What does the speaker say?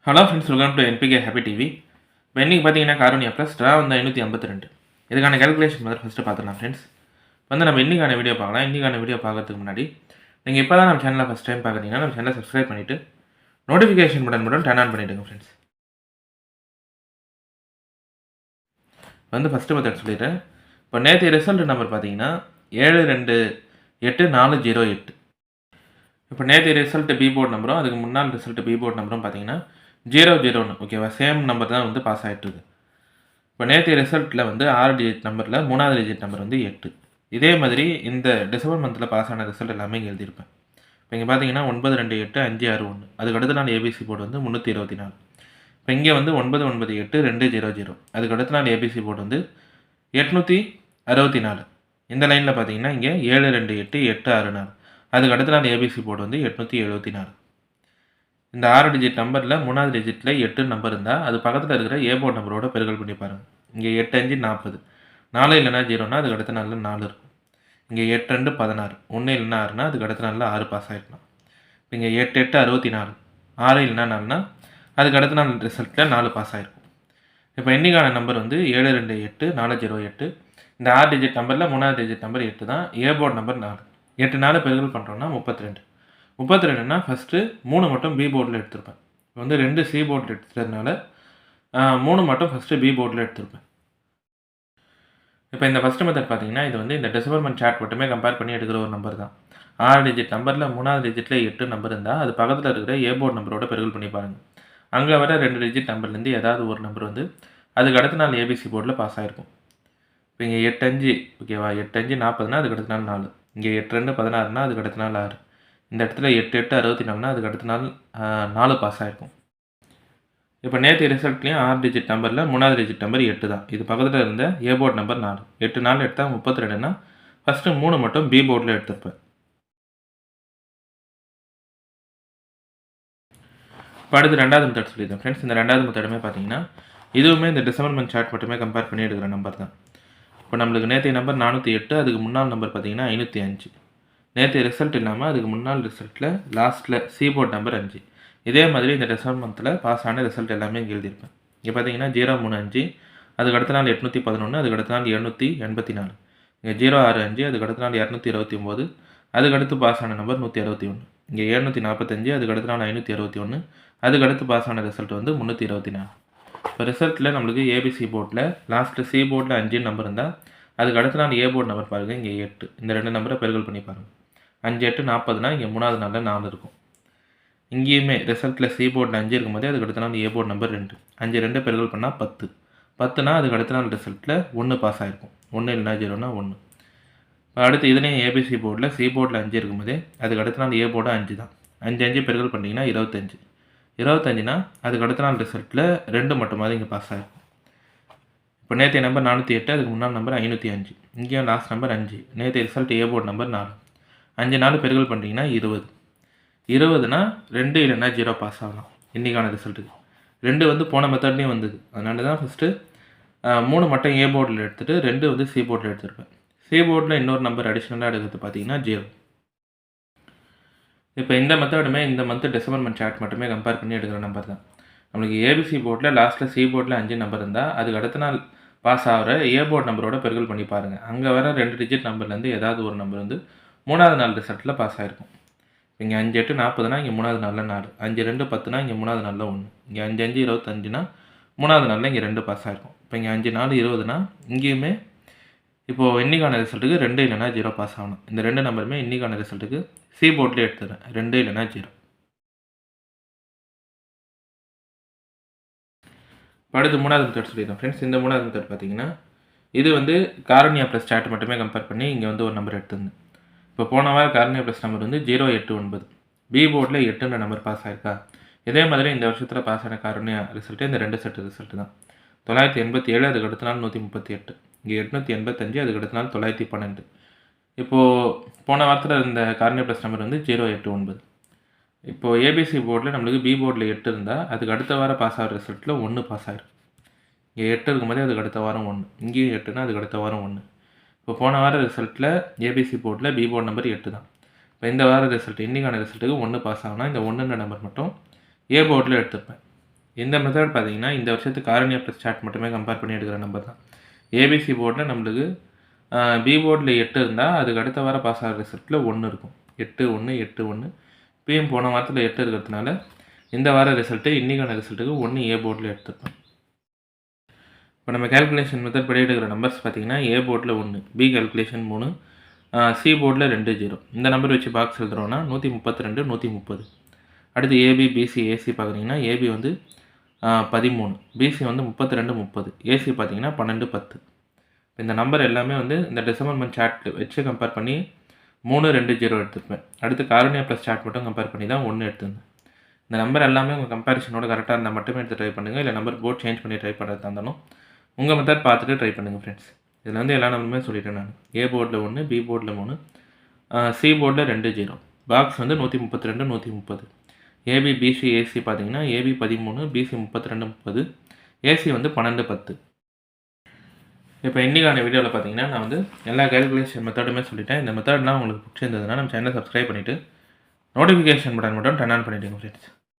Hello friends, welcome to NPK happy TV. இப்போ இன்றைக்கி பார்த்தீங்கன்னா காரோனியா ப்ளஸ் ட்ரா வந்து 552. இதுக்கான கேல்குலேஷன் முதல்ல ஃபஸ்ட்டு பார்த்துக்கலாம் ஃப்ரெண்ட்ஸ். வந்து நம்ம இன்றைக்கான வீடியோ பார்க்கலாம். இன்றைக்கான வீடியோ பார்க்கறதுக்கு முன்னாடி நீங்கள் இப்போ தான் நம்ம சேனலில் ஃபஸ்ட் டைம் பார்க்குறீங்கன்னா நம்ம சேனலை சப்ஸ்கிரைப் பண்ணிவிட்டு நோட்டிஃபிகேஷன் பட்டன் மட்டும் டர்ன் ஆன் பண்ணிவிடுங்க ஃப்ரெண்ட்ஸ். வந்து ஃபஸ்ட்டு மெத்தட் சொல்லிடுறேன். இப்போ நேற்று ரிசல்ட் நம்பர் பார்த்தீங்கன்னா 728408. இப்போ நேற்று ரிசல்ட் பி போர்ட் நம்பரும் அதுக்கு முன்னாள் ரிசல்ட் பி போர்ட் நம்பரும் பார்த்தீங்கன்னா 001. ஓகேவா, சேம் நம்பர் தான் வந்து பாஸ் ஆகிட்டுருக்கு. இப்போ நேற்று ரிசல்ட்டில் வந்து 6 டிஜிட் நம்பரில் 3வது டிஜிட் நம்பர் வந்து 8. இதே மாதிரி இந்த டிசம்பர் மந்தில் பாஸ் ஆன ரிசல்ட் எல்லாமே இங்கே எழுதியிருப்பேன். இப்போ இங்கே பார்த்தீங்கன்னா 9285661. அதுக்கு அடுத்த நாள் ஏபிசி போர்டு வந்து 324. இப்போ இங்கே வந்து 998200. அதுக்கு அடுத்த நாள் ஏபிசி போர்டு வந்து 864. இந்த லைனில் பார்த்தீங்கன்னா இங்கே 728864. அதுக்கு அடுத்த நாள் ஏபிசி போர்டு வந்து 874. இந்த 6 டிஜிட் நம்பரில் 3வது டிஜிட்டில் 8 நம்பர் இருந்தால் அது பக்கத்தில் இருக்கிற ஏ போர்ட் நம்பரோட பெருக்கல் பண்ணி பாருங்கள். இங்கே 8 5 40. 4 இல்லைனா 0னா அதுக்கு அடுத்த நாளில் 4 இருக்கும். இங்கே 8 2 16. 1 இல்லைனா 6னா அதுக்கு அடுத்த நாளில் 6 பாஸ் ஆகிருக்கலாம். இங்கே 8 8 64. 6 இல்லைனா 4னா அதுக்கு அடுத்த நாள் ரிசல்ட்டில் 4 பாஸ் ஆகிருக்கும். இப்போ இன்றைக்கான நம்பர் வந்து 728408. இந்த 6 டிஜிட் நம்பரில் 3வது டிஜிட் நம்பர் 8 தான். ஏ போர்ட் நம்பர் 4. 8 4 பெருக்கல் பண்ணுறோன்னா 32. 32னா ஃபஸ்ட்டு 3 மட்டும் பி போர்டில் எடுத்திருப்பேன். இப்போ வந்து 2 சி போர்டில் எடுத்துட்டதுனால 3 மட்டும் ஃபஸ்ட்டு பி போர்டில் எடுத்திருப்பேன். இப்போ இந்த ஃபஸ்ட்டு மெத்தட் பார்த்தீங்கன்னா இது வந்து இந்த டெசிமல் மந்த் சார்ட் மட்டுமே கம்பேர் பண்ணி எடுக்கிற ஒரு நம்பர் தான். 6 டிஜிட் நம்பரில் 3வது டிஜிட்டில் 8 நம்பர் இருந்தால் அது பக்கத்தில் இருக்கிற ஏ போர்ட் நம்பரோட பெருக்கல் பண்ணி பாருங்கள். அங்கே வர 2 டிஜிட் நம்பர்லேருந்து ஏதாவது ஒரு நம்பர் வந்து அதுக்கு அடுத்த நாள் ஏபிசி போர்டில் பாஸ் ஆகிருக்கும். இப்போ இங்கே 8 5 ஓகேவா, 8 5 40னா அதுக்கு அடுத்த நாள் 4. இங்கே 8 2 16னா அதுக்கு அடுத்த நாள் 6. இந்த இடத்துல 8 8 64னா அதுக்கு அடுத்த நாள் 4 பாஸ் ஆகிருக்கும். இப்போ நேற்று ரிசல்ட்லேயும் 6 டிஜிட் நம்பரில் 3வது டிஜிட் நம்பர் 8 தான். இது பக்கத்தில் இருந்த ஏ போர்ட் நம்பர் 4. 8 4 எடுத்தால் 32னா ஃபஸ்ட்டு 3 மட்டும் பி போர்டில் எடுத்திருப்பேன். இப்போ அடுத்து 2வது மெத்தட் சொல்லியிருந்தேன் ஃப்ரெண்ட்ஸ். இந்த 2வது மெத்தடுமே பார்த்தீங்கன்னா இதுவுமே இந்த டிசம்பர் மந்த் சார்ட் மட்டுமே கம்பேர் பண்ணி எடுக்கிற நம்பர் தான். இப்போ நம்மளுக்கு நேற்றைய நம்பர் 408. அதுக்கு முன்னாள் நம்பர் பார்த்தீங்கன்னா 505. நேற்று ரிசல்ட் இல்லாமல் அதுக்கு முன்னாள் ரிசல்ட்டில் லாஸ்ட்டில் சி போர்ட் நம்பர் 5. இதே மாதிரி இந்த டிசம்பர் மந்தில் பாஸ் ஆன ரிசல்ட் எல்லாமே இங்கே எழுதியிருப்பேன். இங்கே பார்த்தீங்கன்னா 035. அதுக்கு அடுத்த நாள் 811. அதுக்கு அடுத்த நாள் 784. இங்கே 065. அதுக்கு அடுத்த நாள் 229. அதுக்கு அடுத்து பாஸ் ஆன நம்பர் 161. இங்கே 745. அதுக்கு அடுத்த நாள் 561. அதுக்கு அடுத்து பாஸ் ஆன ரிசல்ட் வந்து 324. இப்போ ரிசல்ட்டில் நம்மளுக்கு ஏபிசி போர்டில் லாஸ்ட்டில் சி போர்டில் 5 நம்பர் இருந்தால் அதுக்கு அடுத்த நாள் ஏ போர்ட் நம்பர் பாருங்கள், இங்கே 8. இந்த 2 நம்பரை பெருக்கல் பண்ணி பாருங்கள். 5 8 40னா இங்கே 3வது நாளில் 4 இருக்கும். இங்கேயுமே ரிசல்ட்டில் சி போர்டில் 5 இருக்கும்போது அதுக்கு அடுத்த நாள் ஏ போர்ட் நம்பர் 2. 5 2 பெருக்கல் பண்ணால் 10. 10னா அதுக்கு அடுத்த நாள் ரிசல்ட்டில் 1 பாஸ் ஆகிருக்கும். 1 இல்லைனா 0னா 1. இப்போ அடுத்து இதுலேயும் ஏபிசி போர்டில் சி போர்டில் 5 இருக்கும்போதே அதுக்கு அடுத்த நாள் ஏ போர்டு 5 தான். 5 5 பெருக்கல் பண்ணிங்கன்னா 25. 25னா அதுக்கு அடுத்த நாள் ரிசல்ட்டில் 2 மட்டுமாவது இங்கே பாஸ் ஆகிருக்கும். இப்போ நேற்றைய நம்பர் 408. அதுக்கு முன்னாள் நம்பர் 505. இங்கேயும் லாஸ்ட் நம்பர் 5. நேற்றைய ரிசல்ட் ஏ போர்ட் நம்பர் 4. 5 4 பெருக்கல் பண்ணிட்டீங்கன்னா 20. 20னா 2 இல்லைனா 0 பாஸ் ஆகலாம் இன்றைக்கான ரிசல்ட்டுக்கு. 2 வந்து போன மெத்தட்லேயும் வந்தது. அதனால தான் ஃபஸ்ட்டு 3 மட்டும் ஏ போர்டில் எடுத்துகிட்டு 2 வந்து சி போர்டில் எடுத்துருப்பேன். சி போர்டில் இன்னொரு நம்பர் அடிஷ்னலாக எடுக்கிறது பார்த்தீங்கன்னா 0. இப்போ இந்த மெத்தடுமே இந்த மந்த்து டிசம்பர் மந்த் சார்ட் மட்டுமே கம்பேர் பண்ணி எடுக்கிற நம்பர் தான். நம்மளுக்கு ஏபிசி போர்டில் லாஸ்ட்டில் சி போர்டில் 5 நம்பர் இருந்தால் அதுக்கு அடுத்த நாள் பாஸ் ஆகிற ஏ போர்ட் நம்பரோட பெருக்கல் பண்ணி பாருங்கள். அங்கே வர 2 டிஜிட் நம்பர்லேருந்து ஏதாவது ஒரு நம்பர் வந்து 3வது நாள் ரிசல்ட்டில் பாஸ் ஆகிருக்கும். இங்கே 5 8 40னா இங்கே 3வது நாளில் 4. 5 2 10னா இங்கே 3வது நாளில் 1. இங்கே 5 5 25னா 3வது நாளில் இங்கே 2 பாஸ் ஆகிருக்கும். இப்போ இங்கே 5 4 20னா இங்கேயுமே இப்போது இன்றைக்கான ரிசல்ட்டுக்கு 2 இல்லைனா 0 பாஸ் ஆகணும். இந்த 2 நம்பருமே இன்றைக்கான ரிசல்ட்டுக்கு சி போர்ட்லேயே எடுத்துறேன். 2 இல்லைனா 0. அடுத்து 3வது மெத்தட் சொல்லிடுறேன் ஃப்ரெண்ட்ஸ். இந்த 3வது மெத்தட் பார்த்தீங்கன்னா இது வந்து காரணியா ப்ளஸ் சார்ட் மட்டுமே கம்பேர் பண்ணி இங்கே வந்து ஒரு நம்பர் எடுத்துருந்தேன். இப்போ போன வாரம் காரணியா ப்ளஸ் நம்பர் வந்து 089. பி போர்டில் 8ன்ற நம்பர் பாஸ் ஆகிருக்கா. இதே மாதிரி இந்த வருஷத்தில் பாஸ் ஆன காரணியா ரிசல்ட்டு இந்த 2 செட்டு ரிசல்ட்டு தான். 987. அதுக்கு அடுத்த நாள் 138. இங்கே 885. அதுக்கு அடுத்த நாள் 912. இப்போது போன வாரத்தில் இருந்த காரணியா ப்ளஸ் நம்பர் வந்து 089. இப்போது ஏபிசி போர்டில் நம்மளுக்கு பி போர்டில் 8 இருந்தால் அதுக்கு அடுத்த வாரம் பாஸ் ஆகிற ரிசல்ட்டில் 1 பாஸ் ஆகிருக்கு. இங்கே 8 இருக்கும்போதே அதுக்கு அடுத்த வாரம் 1. இங்கேயும் 8னா அதுக்கு அடுத்த வாரம் 1. இப்போ போன வார ரிசல்ட்டில் ஏபிசி போர்டில் பி போர்டு நம்பர் 8 தான். இப்போ இந்த வார ரிசல்ட் இன்றைக்கான ரிசல்ட்டுக்கு 1 பாஸ் ஆகுனா இந்த 1ன்ற நம்பர் மட்டும் ஏ போர்டில் எடுத்துருப்பேன். இந்த மெத்தட் பார்த்தீங்கன்னா இந்த வருஷத்துக்கு காரணியா ப்ளஸ் சார்ட் மட்டுமே கம்பேர் பண்ணி எடுக்கிற நம்பர் தான். ஏபிசி போர்டில் நம்மளுக்கு பி போர்டில் 8 இருந்தால் அதுக்கு அடுத்த வாரம் பாஸ் ஆகிற ரிசல்ட்டில் 1 இருக்கும். 8 1 8 1. பிஎம் போன வாரத்தில் 8 இருக்கிறதுனால இந்த வார ரிசல்ட்டு இன்றைக்கான ரிசல்ட்டுக்கு 1 ஏ போர்டில் எடுத்துருப்பேன். இப்போ நம்ம கேல்குலேஷன் மெத்தட் படி எடுக்கிற நம்பர்ஸ் பார்த்தீங்கன்னா ஏ போர்டில் 1, பி கேல்குலேஷன் 3, சி போர்டில் 2 0. இந்த நம்பர் வச்சு பாக்ஸ் எழுதுறோன்னா 132 130. அடுத்து ஏபி பிசி ஏசி பார்க்குறீங்கன்னா ஏபி வந்து 13, பிசி வந்து 32 30, ஏசி பார்த்தீங்கன்னா 12 10. இந்த நம்பர் எல்லாமே வந்து இந்த டிசம்பர் மந்த் சார்ட் வச்சு கம்பேர் பண்ணி 3 2 0 எடுத்துருப்பேன். அடுத்து காரணியா ப்ளஸ் சார்ட் மட்டும் கம்பேர் பண்ணி தான் 1 எடுத்திருந்தேன். இந்த நம்பர் எல்லாமே உங்கள் கம்பேரிஷனோட கரெக்டாக இருந்தால் மட்டுமே எடுத்து ட்ரை பண்ணுங்கள். இல்லை நம்பர் போர்ட் சேஞ்ச் பண்ணி ட்ரை பண்ணுறதா இருந்தாலும் உங்கள் மெத்தட் பார்த்துட்டு ட்ரை பண்ணுங்கள் ஃப்ரெண்ட்ஸ். இதில் வந்து எல்லா நம்பருமே சொல்லிட்டேன் நான். ஏ போர்டில் 1, பி போர்டில் 3, சி போர்டில் 2 0. பாக்ஸ் வந்து 132 130. ஏபி பிசி ஏசி பார்த்தீங்கன்னா ஏபி 13, பிசி 32 30, ஏசி வந்து 12 10. இப்போ இன்றைக்கான வீடியோவில் பார்த்தீங்கன்னா நான் வந்து எல்லா கேல்குலேஷன் மெத்தடுமே சொல்லிட்டேன். இந்த மெத்தட்லாம் உங்களுக்கு பிடிச்சிருந்ததுன்னா நம்ம சேனலை சப்ஸ்கிரைப் பண்ணிவிட்டு நோட்டிஃபிகேஷன் பட்டன் மட்டும் டர்ன் ஆன் பண்ணிவிடுங்க ஃப்ரெண்ட்ஸ்.